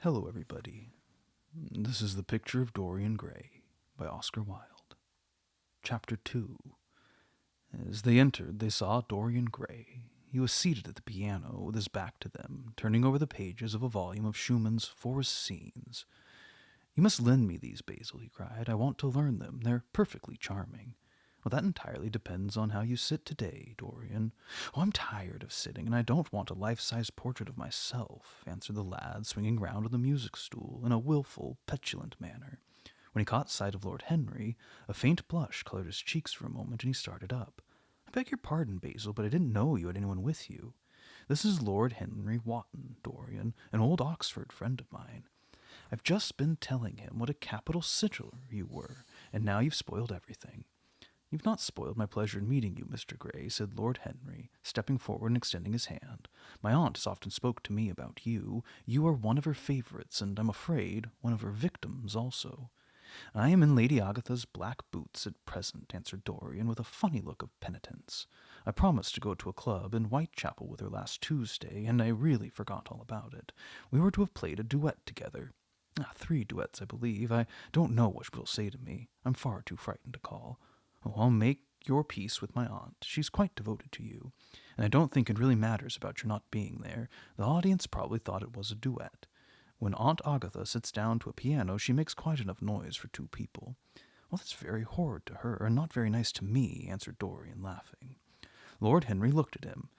Hello, everybody. This is The Picture of Dorian Gray by Oscar Wilde. Chapter 2. As they entered, they saw Dorian Gray. He was seated at the piano with his back to them, turning over the pages of a volume of Schumann's Forest Scenes. "You must lend me these, Basil," he cried. "I want to learn them. They're perfectly charming." "Well, that entirely depends on how you sit today, Dorian." "Oh, I'm tired of sitting, and I don't want a life-size portrait of myself," answered the lad, swinging round on the music stool in a wilful, petulant manner. When he caught sight of Lord Henry, a faint blush colored his cheeks for a moment, and he started up. "I beg your pardon, Basil, but I didn't know you had anyone with you. This is Lord Henry Wotton, Dorian, an old Oxford friend of mine. I've just been telling him what a capital sitter you were, and now you've spoiled everything." "You've not spoiled my pleasure in meeting you, Mr. Gray," said Lord Henry, stepping forward and extending his hand. "My aunt has often spoke to me about you. You are one of her favorites, and I'm afraid one of her victims also." "I am in Lady Agatha's black boots at present," answered Dorian, with a funny look of penitence. "I promised to go to a club in Whitechapel with her last Tuesday, and I really forgot all about it. We were to have played a duet together. 3 duets, I believe. I don't know what she'll say to me. I'm far too frightened to call. Oh, I'll make your peace with my aunt. She's quite devoted to you, and I don't think it really matters about your not being there. The audience probably thought it was a duet. When Aunt Agatha sits down to a piano, she makes quite enough noise for 2 people." "Well, that's very horrid to her, and not very nice to me," answered Dorian, laughing. Lord Henry looked at him.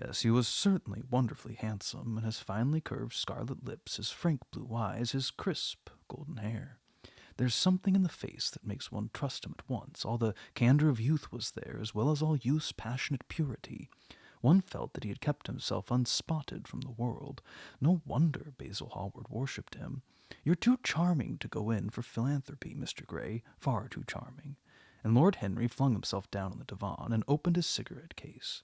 Yes, he was certainly wonderfully handsome, and his finely curved scarlet lips, his frank blue eyes, his crisp golden hair. There's something in the face that makes one trust him at once. All the candor of youth was there, as well as all youth's passionate purity. One felt that he had kept himself unspotted from the world. No wonder Basil Hallward worshipped him. "You're too charming to go in for philanthropy, Mr. Gray, far too charming." And Lord Henry flung himself down on the divan and opened his cigarette case.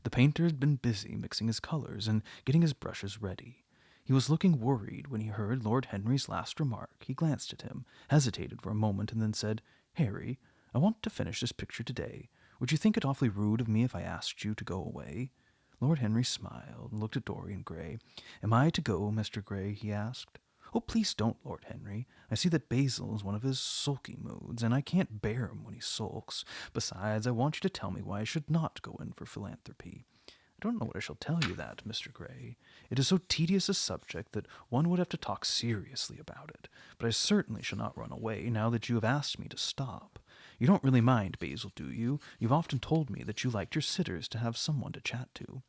The painter had been busy mixing his colors and getting his brushes ready. He was looking worried when he heard Lord Henry's last remark. He glanced at him, hesitated for a moment, and then said, "Harry, I want to finish this picture today. Would you think it awfully rude of me if I asked you to go away?" Lord Henry smiled and looked at Dorian Gray. "Am I to go, Mr. Gray?" he asked. "Oh, please don't, Lord Henry. I see that Basil is one of his sulky moods, and I can't bear him when he sulks. Besides, I want you to tell me why I should not go in for philanthropy." "I don't know what I shall tell you that, Mr. Gray. It is so tedious a subject that one would have to talk seriously about it. But I certainly shall not run away now that you have asked me to stop. You don't really mind, Basil, do you? You've often told me that you liked your sitters to have someone to chat to."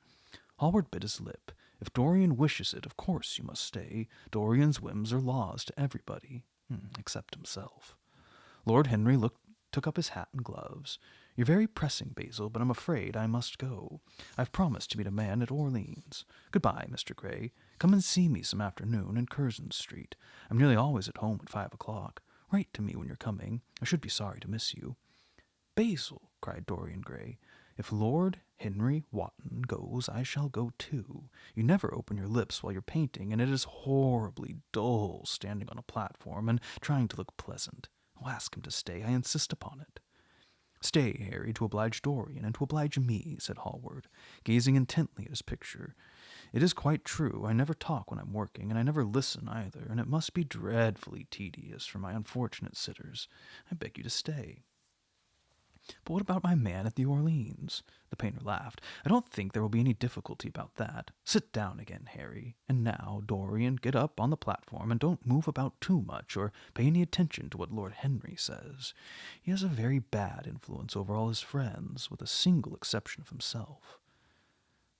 Hallward bit his lip. "If Dorian wishes it, of course you must stay. Dorian's whims are laws to everybody, except himself." Lord Henry took up his hat and gloves. "You're very pressing, Basil, but I'm afraid I must go. I've promised to meet a man at Orleans. Goodbye, Mr. Gray. Come and see me some afternoon in Curzon Street. I'm nearly always at home at 5 o'clock. Write to me when you're coming. I should be sorry to miss you." "Basil," cried Dorian Gray, "if Lord Henry Wotton goes, I shall go too. You never open your lips while you're painting, and it is horribly dull standing on a platform and trying to look pleasant. I'll ask him to stay. I insist upon it." "Stay, Harry, to oblige Dorian, and to oblige me," said Hallward, gazing intently at his picture. "It is quite true. I never talk when I'm working, and I never listen either, and it must be dreadfully tedious for my unfortunate sitters. I beg you to stay." "But what about my man at the Orleans?" The painter laughed. "I don't think there will be any difficulty about that. Sit down again, Harry. And now, Dorian, get up on the platform, and don't move about too much, or pay any attention to what Lord Henry says. He has a very bad influence over all his friends, with a single exception of himself."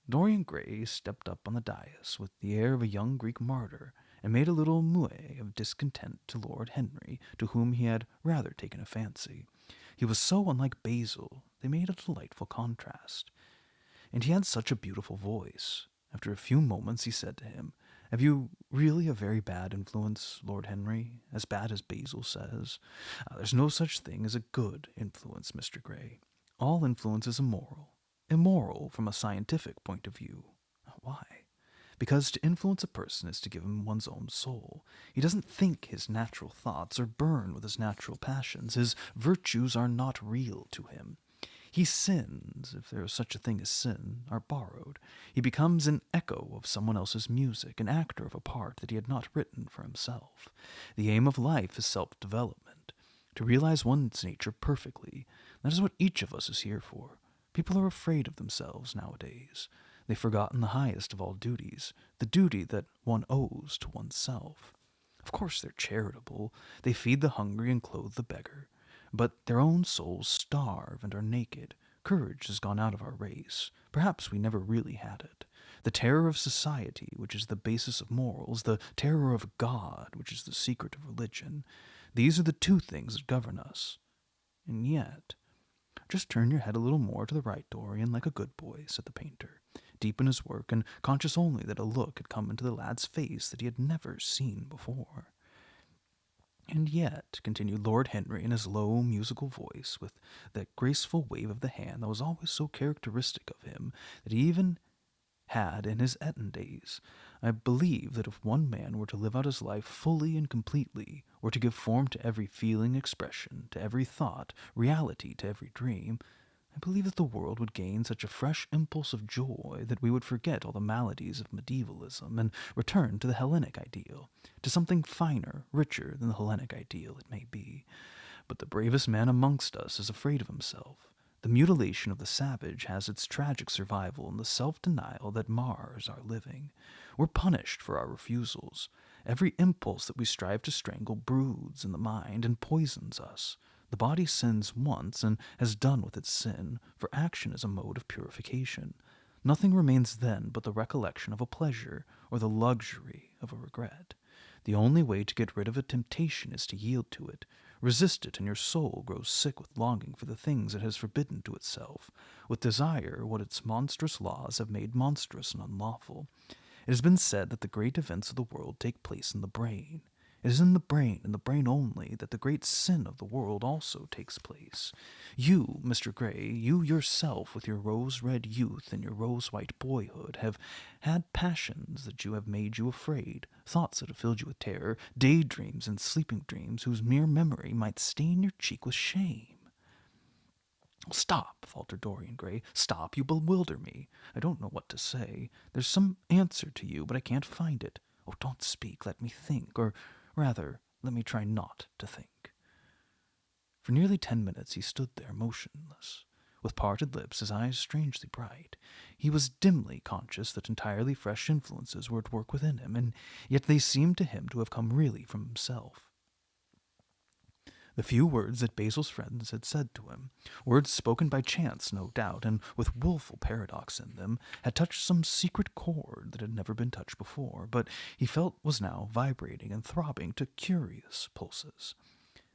Dorian Gray stepped up on the dais with the air of a young Greek martyr, and made a little moue of discontent to Lord Henry, to whom he had rather taken a fancy. He was so unlike Basil, they made a delightful contrast. And he had such a beautiful voice. After a few moments he said to him, "Have you really a very bad influence, Lord Henry? As bad as Basil says? There's no such thing as a good influence, Mr. Gray. All influence is immoral. Immoral from a scientific point of view. Why? Because to influence a person is to give him one's own soul. He doesn't think his natural thoughts or burn with his natural passions. His virtues are not real to him. He sins, if there is such a thing as sin, are borrowed. He becomes an echo of someone else's music, an actor of a part that he had not written for himself. The aim of life is self-development, to realize one's nature perfectly. That is what each of us is here for. People are afraid of themselves nowadays. They've forgotten the highest of all duties, the duty that one owes to oneself. Of course they're charitable. They feed the hungry and clothe the beggar. But their own souls starve and are naked. Courage has gone out of our race. Perhaps we never really had it. The terror of society, which is the basis of morals, the terror of God, which is the secret of religion, these are the two things that govern us. And yet, just turn your head a little more to the right, Dorian, like a good boy, said the painter, deep in his work, and conscious only that a look had come into the lad's face that he had never seen before. And yet, continued Lord Henry in his low, musical voice, with that graceful wave of the hand that was always so characteristic of him, that he even had in his Eton days, I believe that if one man were to live out his life fully and completely, were to give form to every feeling, expression, to every thought, reality to every dream, I believe that the world would gain such a fresh impulse of joy that we would forget all the maladies of medievalism and return to the Hellenic ideal, to something finer, richer than the Hellenic ideal, it may be. But the bravest man amongst us is afraid of himself. The mutilation of the savage has its tragic survival in the self-denial that mars our living. We're punished for our refusals. Every impulse that we strive to strangle broods in the mind and poisons us. The body sins once and has done with its sin, for action is a mode of purification. Nothing remains then but the recollection of a pleasure or the luxury of a regret. The only way to get rid of a temptation is to yield to it. Resist it, and your soul grows sick with longing for the things it has forbidden to itself, with desire what its monstrous laws have made monstrous and unlawful. It has been said that the great events of the world take place in the brain. It is in the brain, and the brain only, that the great sin of the world also takes place. You, Mr. Gray, you yourself, with your rose-red youth and your rose-white boyhood, have had passions that have made you afraid, thoughts that have filled you with terror, daydreams and sleeping dreams whose mere memory might stain your cheek with shame. Stop, faltered Dorian Gray. Stop, you bewilder me. I don't know what to say. There's some answer to you, but I can't find it. Oh, don't speak. Let me think, or rather, let me try not to think. For nearly 10 minutes he stood there motionless, with parted lips, his eyes strangely bright. He was dimly conscious that entirely fresh influences were at work within him, and yet they seemed to him to have come really from himself. The few words that Basil's friends had said to him, words spoken by chance, no doubt, and with woeful paradox in them, had touched some secret chord that had never been touched before, but he felt was now vibrating and throbbing to curious pulses.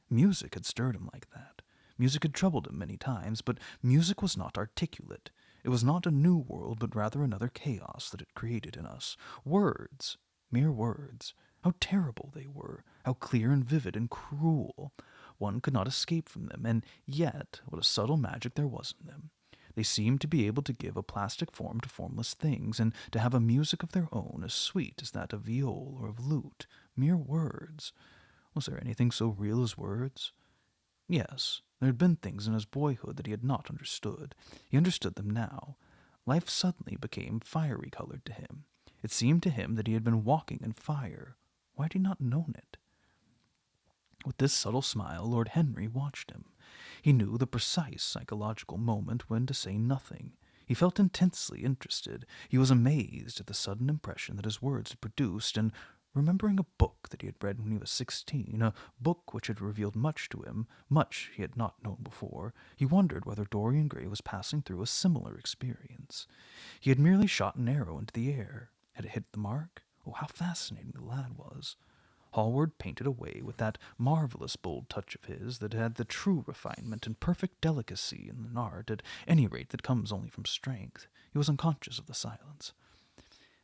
Music had stirred him like that. Music had troubled him many times, but music was not articulate. It was not a new world, but rather another chaos that it created in us. Words, mere words. How terrible they were, how clear and vivid and cruel. One could not escape from them, and yet what a subtle magic there was in them. They seemed to be able to give a plastic form to formless things, and to have a music of their own as sweet as that of viol or of lute. Mere words. Was there anything so real as words? Yes, there had been things in his boyhood that he had not understood. He understood them now. Life suddenly became fiery-colored to him. It seemed to him that he had been walking in fire. Why had he not known it? With this subtle smile, Lord Henry watched him. He knew the precise psychological moment when to say nothing. He felt intensely interested. He was amazed at the sudden impression that his words had produced, and remembering a book that he had read when he was 16, a book which had revealed much to him, much he had not known before, he wondered whether Dorian Gray was passing through a similar experience. He had merely shot an arrow into the air. Had it hit the mark? Oh, how fascinating the lad was. Hallward painted away with that marvelous bold touch of his that had the true refinement and perfect delicacy in an art, at any rate, that comes only from strength. He was unconscious of the silence.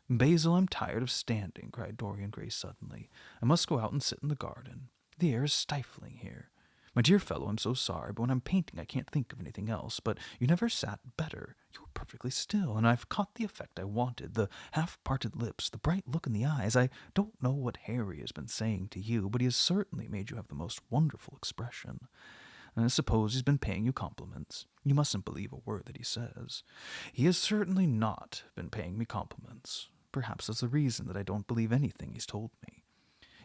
"Basil, I'm tired of standing," cried Dorian Gray suddenly. "I must go out and sit in the garden. The air is stifling here. My dear fellow, I'm so sorry, but when I'm painting I can't think of anything else. But you never sat better. You were perfectly still, and I've caught the effect I wanted, the half-parted lips, the bright look in the eyes. I don't know what Harry has been saying to you, but he has certainly made you have the most wonderful expression. I suppose he's been paying you compliments. You mustn't believe a word that he says. He has certainly not been paying me compliments. Perhaps that's the reason that I don't believe anything he's told me.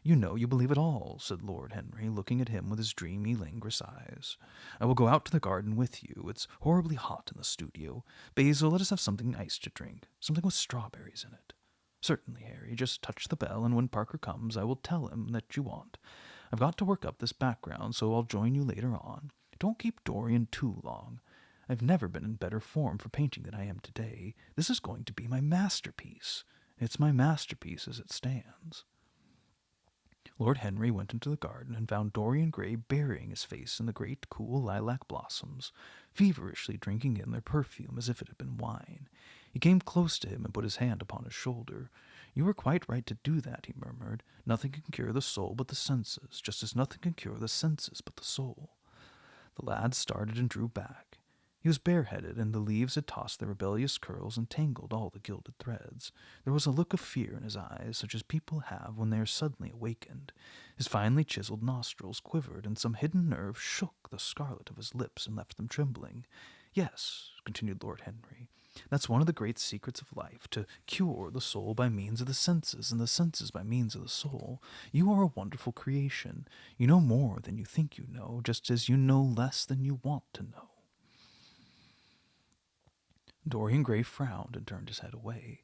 You know you believe it all, said Lord Henry, looking at him with his dreamy, languorous eyes. I will go out to the garden with you. It's horribly hot in the studio. Basil, let us have something iced to drink, something with strawberries in it. Certainly, Harry. Just touch the bell, and when Parker comes, I will tell him that you want. I've got to work up this background, so I'll join you later on. Don't keep Dorian too long. I've never been in better form for painting than I am today. This is going to be my masterpiece. It's my masterpiece as it stands. Lord Henry went into the garden and found Dorian Gray burying his face in the great cool lilac blossoms, feverishly drinking in their perfume as if it had been wine. He came close to him and put his hand upon his shoulder. You were quite right to do that, he murmured. Nothing can cure the soul but the senses, just as nothing can cure the senses but the soul. The lad started and drew back. He was bareheaded, and the leaves had tossed their rebellious curls and tangled all the gilded threads. There was a look of fear in his eyes, such as people have when they are suddenly awakened. His finely chiseled nostrils quivered, and some hidden nerve shook the scarlet of his lips and left them trembling. Yes, continued Lord Henry, that's one of the great secrets of life, to cure the soul by means of the senses, and the senses by means of the soul. You are a wonderful creation. You know more than you think you know, just as you know less than you want to know. Dorian Gray frowned and turned his head away.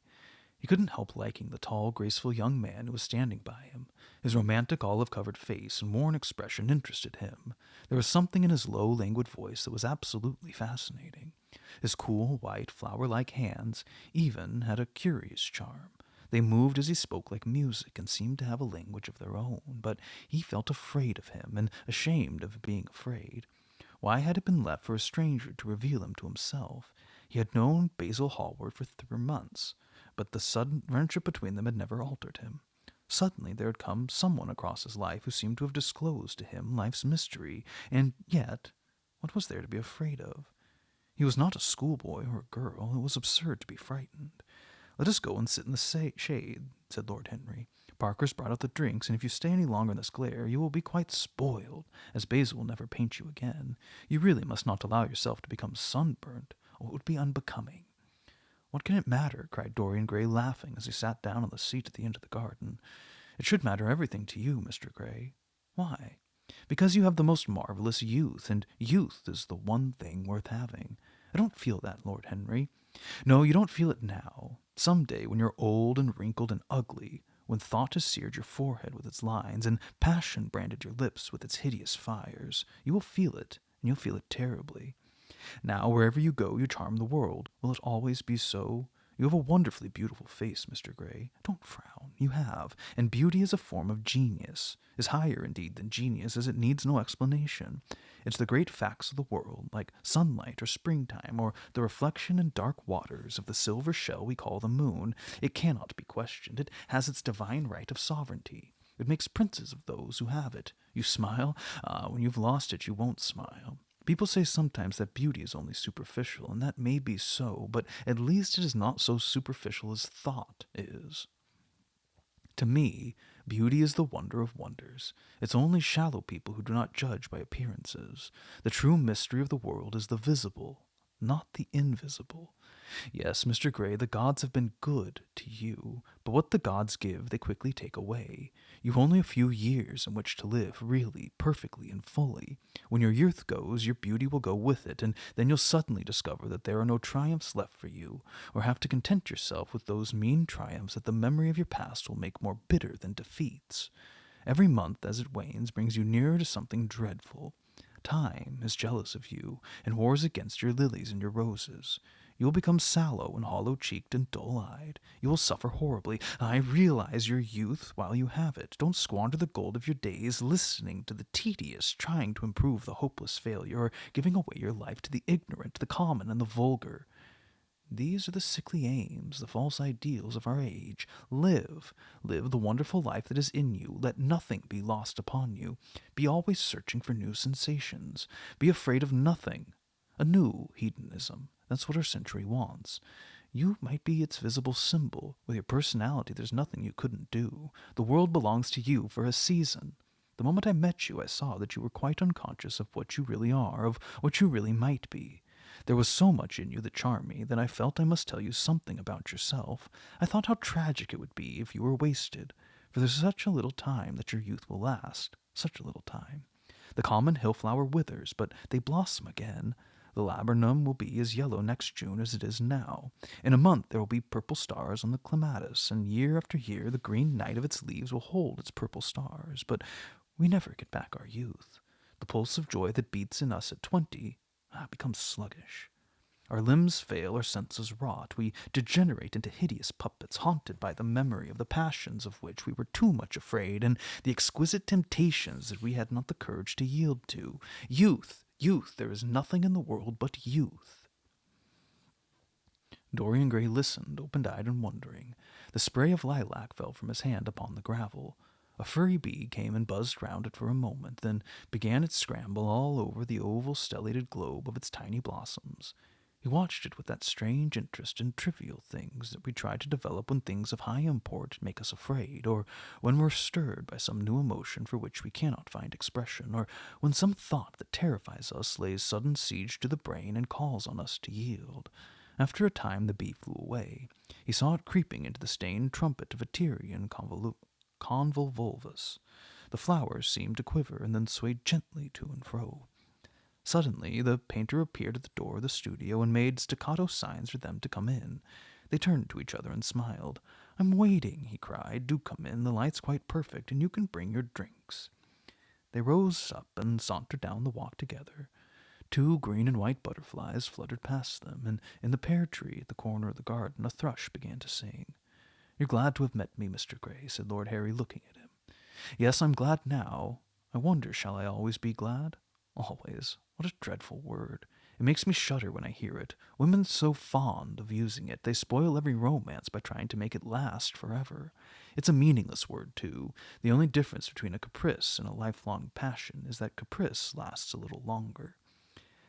He couldn't help liking the tall, graceful young man who was standing by him. His romantic, olive-covered face and worn expression interested him. There was something in his low, languid voice that was absolutely fascinating. His cool, white, flower-like hands even had a curious charm. They moved as he spoke like music and seemed to have a language of their own, but he felt afraid of him and ashamed of being afraid. Why had it been left for a stranger to reveal him to himself? He had known Basil Hallward for 3 months, but the sudden friendship between them had never altered him. Suddenly there had come someone across his life who seemed to have disclosed to him life's mystery, and yet, what was there to be afraid of? He was not a schoolboy or a girl. It was absurd to be frightened. Let us go and sit in the shade, said Lord Henry. Parker's brought out the drinks, and if you stay any longer in this glare, you will be quite spoiled, as Basil will never paint you again. You really must not allow yourself to become sunburnt. Oh, it would be unbecoming. What can it matter? Cried Dorian Gray, laughing as he sat down on the seat at the end of the garden. It should matter everything to you, Mr. Gray. Why? Because you have the most marvelous youth, and youth is the one thing worth having. I don't feel that, Lord Henry. No, you don't feel it now. Some day, when you're old and wrinkled and ugly, when thought has seared your forehead with its lines, and passion branded your lips with its hideous fires, you will feel it, and you'll feel it terribly. Now, wherever you go, you charm the world. Will it always be so? You have a wonderfully beautiful face, Mr. Gray. Don't frown. You have. And beauty is a form of genius, is higher, indeed, than genius, as it needs no explanation. It's the great facts of the world, like sunlight or springtime, or the reflection in dark waters of the silver shell we call the moon. It cannot be questioned. It has its divine right of sovereignty. It makes princes of those who have it. You smile? When you've lost it, you won't smile. People say sometimes that beauty is only superficial, and that may be so, but at least it is not so superficial as thought is. To me, beauty is the wonder of wonders. It's only shallow people who do not judge by appearances. The true mystery of the world is the visible, not the invisible. Yes, Mr. Gray, the gods have been good to you, but what the gods give they quickly take away. You've only a few years in which to live, really, perfectly, and fully. When your youth goes, your beauty will go with it, and then you'll suddenly discover that there are no triumphs left for you, or have to content yourself with those mean triumphs that the memory of your past will make more bitter than defeats. Every month, as it wanes, brings you nearer to something dreadful. Time is jealous of you, and wars against your lilies and your roses. You will become sallow and hollow-cheeked and dull-eyed. You will suffer horribly. I realize your youth while you have it. Don't squander the gold of your days listening to the tedious, trying to improve the hopeless failure, or giving away your life to the ignorant, the common, and the vulgar. These are the sickly aims, the false ideals of our age. Live the wonderful life that is in you. Let nothing be lost upon you. Be always searching for new sensations. Be afraid of nothing. A new hedonism. That's what our century wants. You might be its visible symbol. With your personality, there's nothing you couldn't do. The world belongs to you for a season. The moment I met you, I saw that you were quite unconscious of what you really are, of what you really might be. There was so much in you that charmed me that I felt I must tell you something about yourself. I thought how tragic it would be if you were wasted, for there's such a little time that your youth will last, such a little time. The common hill-flower withers, but they blossom again. The laburnum will be as yellow next June as it is now. In a month there will be purple stars on the clematis, and year after year the green night of its leaves will hold its purple stars. But we never get back our youth. The pulse of joy that beats in us at 20 becomes sluggish. Our limbs fail, our senses rot. We degenerate into hideous puppets, haunted by the memory of the passions of which we were too much afraid, and the exquisite temptations that we had not the courage to yield to. Youth, youth, there is nothing in the world but youth. Dorian Gray listened, open-eyed and wondering. The spray of lilac fell from his hand upon the gravel. A furry bee came and buzzed round it for a moment, then began its scramble all over the oval stellated globe of its tiny blossoms. He watched it with that strange interest in trivial things that we try to develop when things of high import make us afraid, or when we're stirred by some new emotion for which we cannot find expression, or when some thought that terrifies us lays sudden siege to the brain and calls on us to yield. After a time the bee flew away. He saw it creeping into the stained trumpet of a Tyrian convolvulus. The flowers seemed to quiver and then swayed gently to and fro. Suddenly the painter appeared at the door of the studio and made staccato signs for them to come in. They turned to each other and smiled. "I'm waiting," he cried. "Do come in. The light's quite perfect, and you can bring your drinks." They rose up and sauntered down the walk together. Two green and white butterflies fluttered past them, and in the pear tree at the corner of the garden a thrush began to sing. "You're glad to have met me, Mr. Gray," said Lord Harry, looking at him. "Yes, I'm glad now. I wonder, shall I always be glad?" "Always. What a dreadful word. It makes me shudder when I hear it. Women so fond of using it. They spoil every romance by trying to make it last forever. It's a meaningless word, too. The only difference between a caprice and a lifelong passion is that caprice lasts a little longer."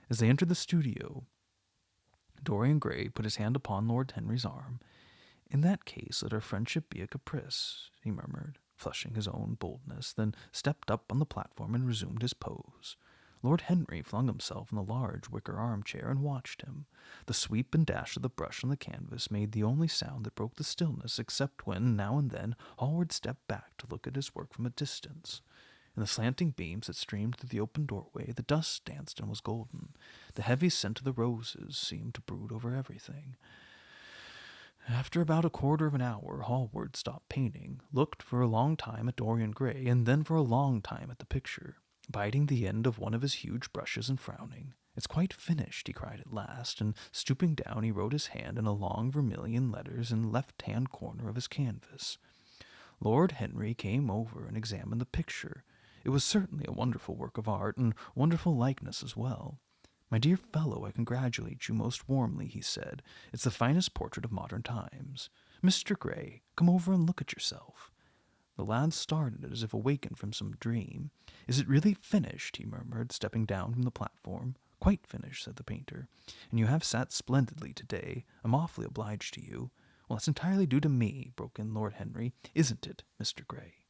As they entered the studio, Dorian Gray put his hand upon Lord Henry's arm. "In that case, let our friendship be a caprice," he murmured, flushing his own boldness, then stepped up on the platform and resumed his pose. Lord Henry flung himself in the large wicker armchair and watched him. The sweep and dash of the brush on the canvas made the only sound that broke the stillness, except when, now and then, Hallward stepped back to look at his work from a distance. In the slanting beams that streamed through the open doorway, the dust danced and was golden. The heavy scent of the roses seemed to brood over everything. After about a quarter of an hour, Hallward stopped painting, looked for a long time at Dorian Gray, and then for a long time at the picture, biting the end of one of his huge brushes and frowning. "It's quite finished," he cried at last, and stooping down he wrote his hand in a long vermilion letters in the left-hand corner of his canvas. Lord Henry came over and examined the picture. It was certainly a wonderful work of art, and wonderful likeness as well. "My dear fellow, I congratulate you most warmly," he said. "It's the finest portrait of modern times. Mr. Gray, come over and look at yourself." The lad started as if awakened from some dream. "Is it really finished?" he murmured, stepping down from the platform. "Quite finished," said the painter. "And you have sat splendidly today. I'm awfully obliged to you." "Well, that's entirely due to me," broke in Lord Henry. "Isn't it, Mr. Gray?"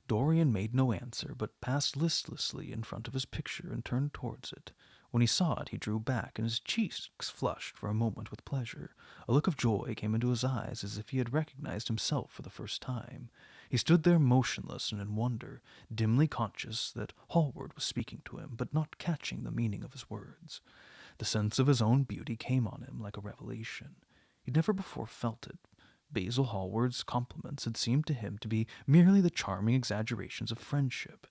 Dorian made no answer, but passed listlessly in front of his picture and turned towards it. When he saw it, he drew back, and his cheeks flushed for a moment with pleasure. A look of joy came into his eyes, as if he had recognized himself for the first time. He stood there motionless and in wonder, dimly conscious that Hallward was speaking to him, but not catching the meaning of his words. The sense of his own beauty came on him like a revelation. He had never before felt it. Basil Hallward's compliments had seemed to him to be merely the charming exaggerations of friendship.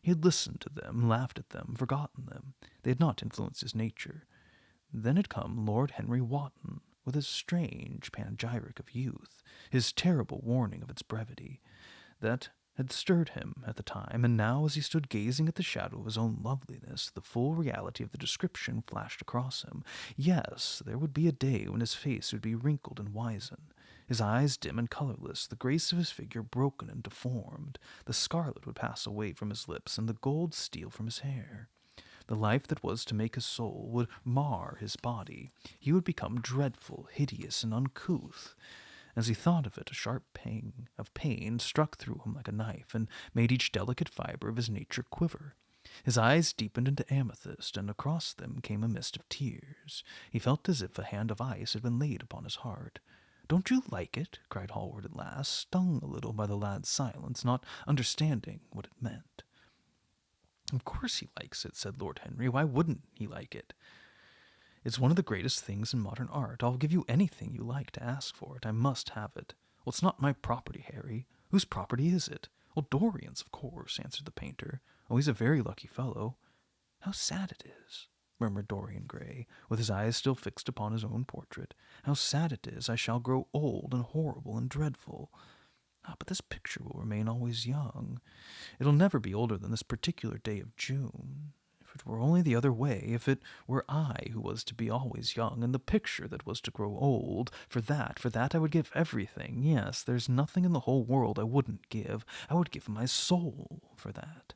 He had listened to them, laughed at them, forgotten them. They had not influenced his nature. Then had come Lord Henry Wotton, with his strange panegyric of youth, his terrible warning of its brevity. That had stirred him at the time, and now, as he stood gazing at the shadow of his own loveliness, the full reality of the description flashed across him. Yes, there would be a day when his face would be wrinkled and wizen, his eyes dim and colorless, the grace of his figure broken and deformed. The scarlet would pass away from his lips, and the gold steal from his hair. The life that was to make his soul would mar his body. He would become dreadful, hideous, and uncouth. As he thought of it, a sharp pang of pain struck through him like a knife and made each delicate fiber of his nature quiver. His eyes deepened into amethyst, and across them came a mist of tears. He felt as if a hand of ice had been laid upon his heart. "Don't you like it?" cried Hallward at last, stung a little by the lad's silence, not understanding what it meant. "Of course he likes it," said Lord Henry. "Why wouldn't he like it? It's one of the greatest things in modern art. I'll give you anything you like to ask for it. I must have it." "Well, it's not my property, Harry." "Whose property is it?" "Well, Dorian's, of course," answered the painter. "Oh, he's a very lucky fellow." "How sad it is," murmured Dorian Gray, with his eyes still fixed upon his own portrait. "How sad it is I shall grow old and horrible and dreadful. Ah, but this picture will remain always young. It'll never be older than this particular day of June. If it were only the other way, if it were I who was to be always young, and the picture that was to grow old, for that I would give everything. Yes, there's nothing in the whole world I wouldn't give. I would give my soul for that."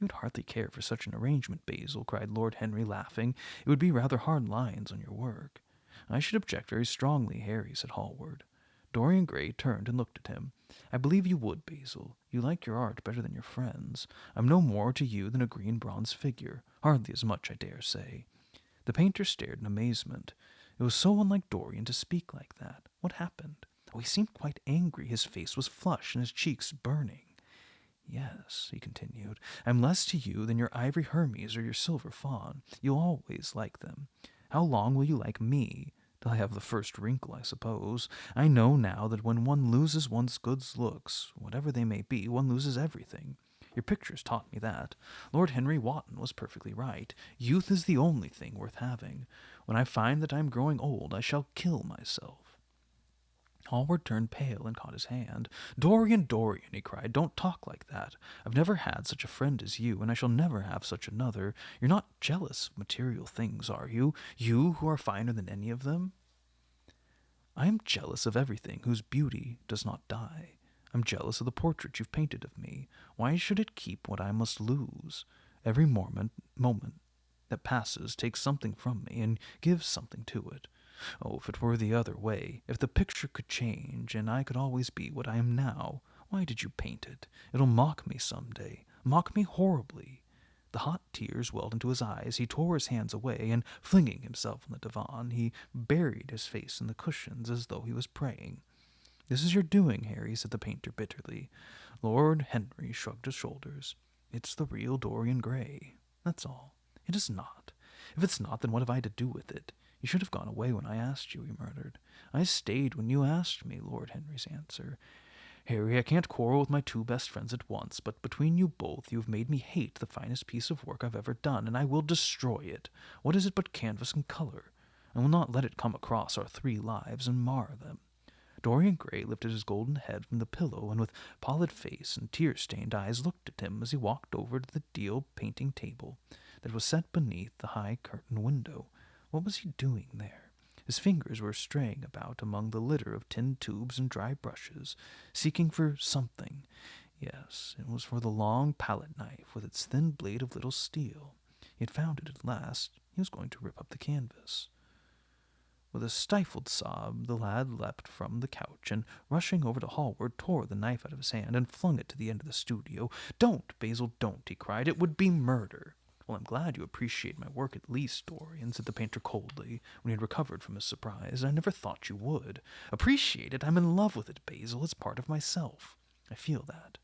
"You would hardly care for such an arrangement, Basil," cried Lord Henry, laughing. "It would be rather hard lines on your work." "I should object very strongly, Harry," said Hallward. Dorian Gray turned and looked at him. "I believe you would, Basil. You like your art better than your friends. I'm no more to you than a green bronze figure. Hardly as much, I dare say." The painter stared in amazement. It was so unlike Dorian to speak like that. What happened? Oh, he seemed quite angry. His face was flushed and his cheeks burning. "Yes," he continued, "I'm less to you than your ivory Hermes or your silver fawn. You'll always like them. How long will you like me? Till I have the first wrinkle, I suppose. I know now that when one loses one's good looks, whatever they may be, one loses everything. Your pictures taught me that. Lord Henry Wotton was perfectly right. Youth is the only thing worth having. When I find that I am growing old, I shall kill myself." Hallward turned pale and caught his hand. "Dorian, Dorian," he cried, "don't talk like that. I've never had such a friend as you, and I shall never have such another. You're not jealous of material things, are you? You who are finer than any of them?" "I am jealous of everything whose beauty does not die. I'm jealous of the portrait you've painted of me. Why should it keep what I must lose? Every moment that passes takes something from me and gives something to it. Oh, if it were the other way, if the picture could change, and I could always be what I am now, why did you paint it? It'll mock me some day, mock me horribly." The hot tears welled into his eyes. He tore his hands away, and flinging himself on the divan, he buried his face in the cushions as though he was praying. "This is your doing, Harry," said the painter bitterly. Lord Henry shrugged his shoulders. "It's the real Dorian Gray. That's all." "It is not. If it's not, then what have I to do with it? You should have gone away when I asked you," he murmured. "I stayed when you asked me," Lord Henry's answer. "Harry, I can't quarrel with my two best friends at once, but between you both you have made me hate the finest piece of work I've ever done, and I will destroy it. What is it but canvas and color? I will not let it come across our 3 lives and mar them." Dorian Gray lifted his golden head from the pillow, and with pallid face and tear-stained eyes looked at him as he walked over to the deal painting table that was set beneath the high curtained window. What was he doing there? His fingers were straying about among the litter of tin tubes and dry brushes, seeking for something. Yes, it was for the long palette knife with its thin blade of little steel. He had found it at last. He was going to rip up the canvas. With a stifled sob, the lad leapt from the couch, and, rushing over to Hallward, tore the knife out of his hand and flung it to the end of the studio. "Don't, Basil, don't," he cried. "It would be murder." "Well, I'm glad you appreciate my work at least, Dorian," said the painter coldly, when he had recovered from his surprise. "I never thought you would." "Appreciate it? I'm in love with it, Basil. It's part of myself. I feel that."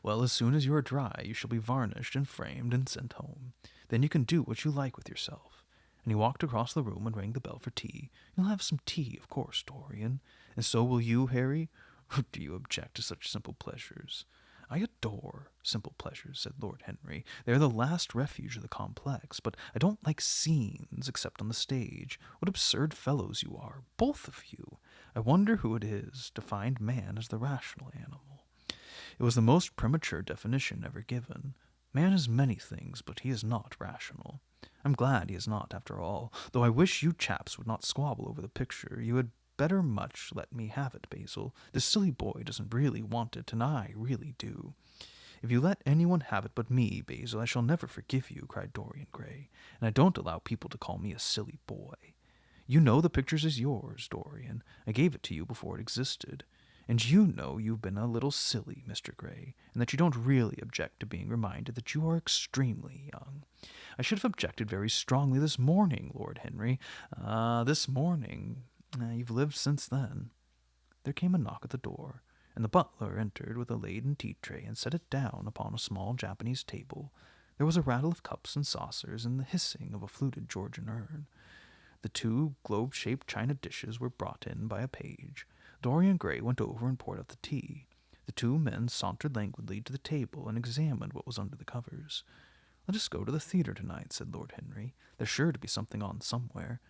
"Well, as soon as you are dry, you shall be varnished and framed and sent home. Then you can do what you like with yourself." And he walked across the room and rang the bell for tea. "You'll have some tea, of course, Dorian. And so will you, Harry? Or do you object to such simple pleasures?" "I adore simple pleasures," said Lord Henry. "They are the last refuge of the complex, but I don't like scenes except on the stage. What absurd fellows you are, both of you! I wonder who it is to find man as the rational animal. It was the most premature definition ever given. Man is many things, but he is not rational. I'm glad he is not, after all, though I wish you chaps would not squabble over the picture. You had better much let me have it, Basil. This silly boy doesn't really want it, and I really do." "If you let anyone have it but me, Basil, I shall never forgive you," cried Dorian Gray, "and I don't allow people to call me a silly boy." You know the picture is yours, Dorian. I gave it to you before it existed. And you know you've been a little silly, Mr. Gray, and that you don't really object to being reminded that you are extremely young. I should have objected very strongly this morning, Lord Henry. This morning. You've lived since then. There came a knock at the door, and the butler entered with a laden tea tray and set it down upon a small Japanese table. There was a rattle of cups and saucers and the hissing of a fluted Georgian urn. The two globe-shaped china dishes were brought in by a page. Dorian Gray went over and poured out the tea. The two men sauntered languidly to the table and examined what was under the covers. "Let us go to the theatre tonight," said Lord Henry. "There's sure to be something on somewhere.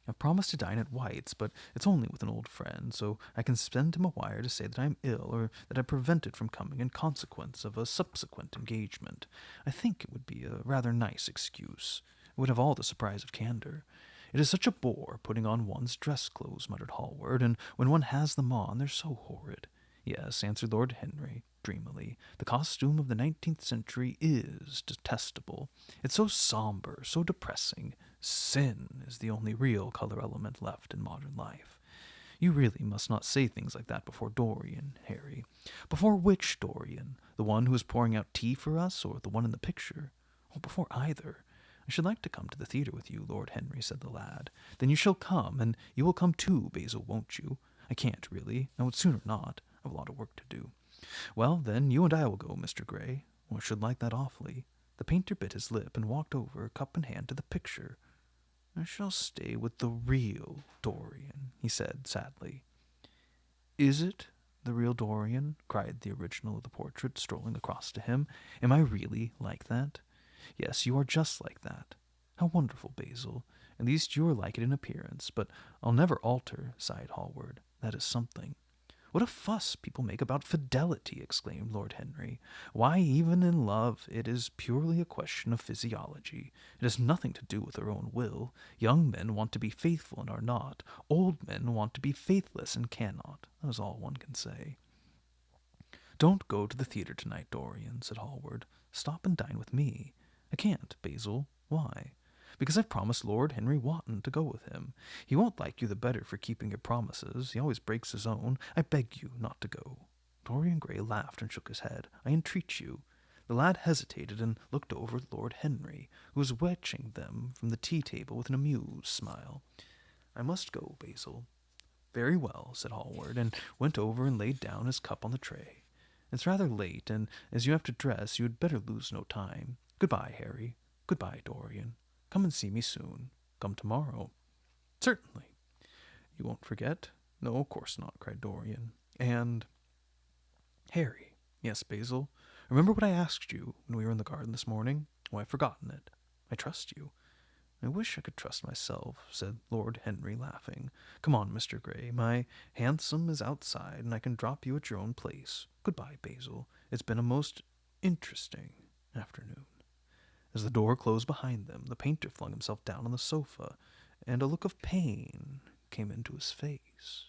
I've promised to dine at White's, but it's only with an old friend, so I can send him a wire to say that I am ill, or that I'm prevented from coming in consequence of a subsequent engagement. I think it would be a rather nice excuse. It would have all the surprise of candor. It is such a bore putting on one's dress clothes," muttered Hallward, "and when one has them on, they're so horrid." "Yes," answered Lord Henry, dreamily, "the costume of the 19th century is detestable. It's so somber, so depressing. Sin is the only real color element left in modern life. You really must not say things like that before Dorian, Harry." "Before which Dorian? The one who is pouring out tea for us, or the one in the picture?" "Oh, before either." "I should like to come to the theatre with you, Lord Henry," said the lad. "Then you shall come, and you will come too, Basil, won't you?" "I can't, really. I would sooner not. I have a lot of work to do." "Well, then, you and I will go, Mr. Gray." "I should like that awfully." The painter bit his lip and walked over, cup in hand, to the picture. "I shall stay with the real Dorian," he said sadly. "Is it the real Dorian?" cried the original of the portrait, strolling across to him. "Am I really like that?" "Yes, you are just like that." "How wonderful, Basil. At least you are like it in appearance, but I'll never alter," sighed Hallward. "That is something." "What a fuss people make about fidelity!" exclaimed Lord Henry. "Why, even in love, it is purely a question of physiology. It has nothing to do with their own will. Young men want to be faithful and are not. Old men want to be faithless and cannot. That is all one can say." "Don't go to the theatre tonight, Dorian," said Hallward. "Stop and dine with me." "I can't, Basil." "Why?" "Because I've promised Lord Henry Wotton to go with him. He won't like you the better for keeping your promises. He always breaks his own. I beg you not to go." Dorian Gray laughed and shook his head. "I entreat you." The lad hesitated and looked over at Lord Henry, who was watching them from the tea-table with an amused smile. "I must go, Basil." "Very well," said Hallward, and went over and laid down his cup on the tray. "It's rather late, and as you have to dress, you had better lose no time. Good-bye, Harry. Good-bye, Dorian. Come and see me soon. Come tomorrow." "Certainly." "You won't forget?" "No, of course not," cried Dorian. "And, Harry." "Yes, Basil?" "Remember what I asked you when we were in the garden this morning?" "Oh, I've forgotten it." "I trust you." "I wish I could trust myself," said Lord Henry, laughing. "Come on, Mr. Gray. My hansom is outside, and I can drop you at your own place. Good-bye, Basil. It's been a most interesting afternoon." As the door closed behind them, the painter flung himself down on the sofa, and a look of pain came into his face.